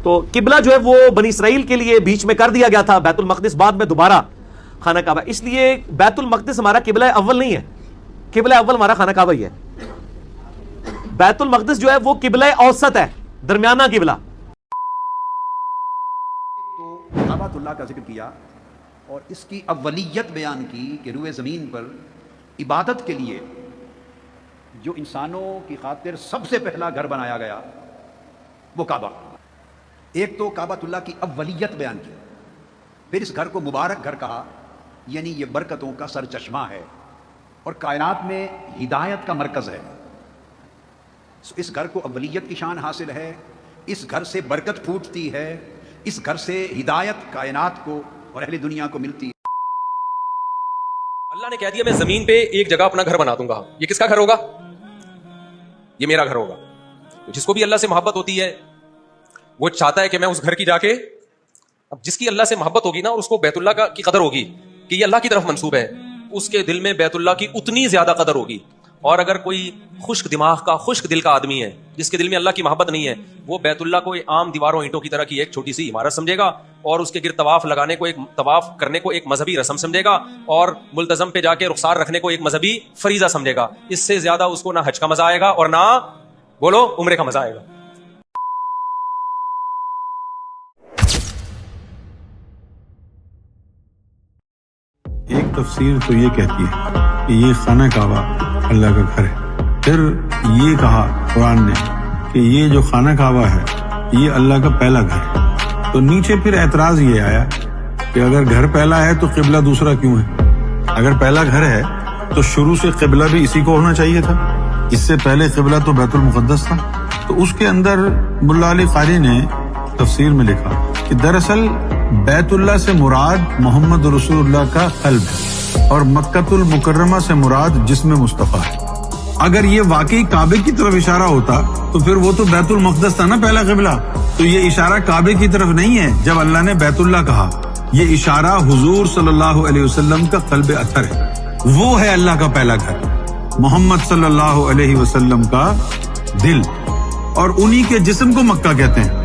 تو قبلہ جو ہے وہ بنی اسرائیل کے لیے بیچ میں کر دیا گیا تھا، بیت المقدس بعد میں دوبارہ خانہ کعبہ، اس لیے بیت المقدس ہمارا قبلہ اول نہیں ہے، قبلہ اول ہمارا خانہ کعبہ ہی ہے. بیت المقدس جو ہے وہ قبلہ اوسط ہے، درمیانہ قبلہ. تو کعبۃ اللہ کا ذکر کیا اور اس کی اولیت بیان کی کہ روئے زمین پر عبادت کے لیے جو انسانوں کی خاطر سب سے پہلا گھر بنایا گیا وہ کعبہ. ایک تو کعبۃ اللہ کی اولیت بیان کی، پھر اس گھر کو مبارک گھر کہا، یعنی یہ برکتوں کا سر چشمہ ہے اور کائنات میں ہدایت کا مرکز ہے. اس گھر کو اولیت کی شان حاصل ہے، اس گھر سے برکت پھوٹتی ہے، اس گھر سے ہدایت کائنات کو اور اہل دنیا کو ملتی ہے. اللہ نے کہہ دیا میں زمین پہ ایک جگہ اپنا گھر بنا دوں گا. یہ کس کا گھر ہوگا؟ یہ میرا گھر ہوگا. جس کو بھی اللہ سے محبت ہوتی ہے وہ چاہتا ہے کہ میں اس گھر کی جا کے، اب جس کی اللہ سے محبت ہوگی نا اس کو بیت اللہ کی قدر ہوگی کہ یہ اللہ کی طرف منسوب ہے، اس کے دل میں بیت اللہ کی اتنی زیادہ قدر ہوگی. اور اگر کوئی خشک دماغ کا، خشک دل کا آدمی ہے جس کے دل میں اللہ کی محبت نہیں ہے، وہ بیت اللہ کو عام دیواروں اینٹوں کی طرح کی ایک چھوٹی سی عمارت سمجھے گا اور اس کے گرد طواف لگانے کو، ایک طواف کرنے کو ایک مذہبی رسم سمجھے گا اور ملتزم پہ جا کے رخسار رکھنے کو ایک مذہبی فریضہ سمجھے گا. اس سے زیادہ اس کو نہ حج کا مزہ آئے گا اور نہ بولو عمرے کا مزہ آئے گا. ایک تفسیر تو یہ کہتی ہے کہ یہ خانہ کعبہ اللہ کا گھر ہے. پھر یہ کہا قرآن نے کہ یہ جو خانہ کعبہ ہے یہ اللہ کا پہلا گھر ہے. تو نیچے پھر اعتراض یہ آیا کہ اگر گھر پہلا ہے تو قبلہ دوسرا کیوں ہے؟ اگر پہلا گھر ہے تو شروع سے قبلہ بھی اسی کو ہونا چاہیے تھا. اس سے پہلے قبلہ تو بیت المقدس تھا. تو اس کے اندر ملا علی قاری نے تفسیر میں لکھا کہ دراصل بیت اللہ سے مراد محمد رسول اللہ کا قلب ہے اور مکۃ المکرمہ سے مراد جسم مصطفیٰ ہے. اگر یہ واقعی کعبے کی طرف اشارہ ہوتا تو پھر وہ تو بیت المقدس تھا نا پہلا قبلہ. تو یہ اشارہ کعبے کی طرف نہیں ہے جب اللہ نے بیت اللہ کہا. یہ اشارہ حضور صلی اللہ علیہ وسلم کا قلب اطہر ہے. وہ ہے اللہ کا پہلا گھر، محمد صلی اللہ علیہ وسلم کا دل، اور انہی کے جسم کو مکہ کہتے ہیں.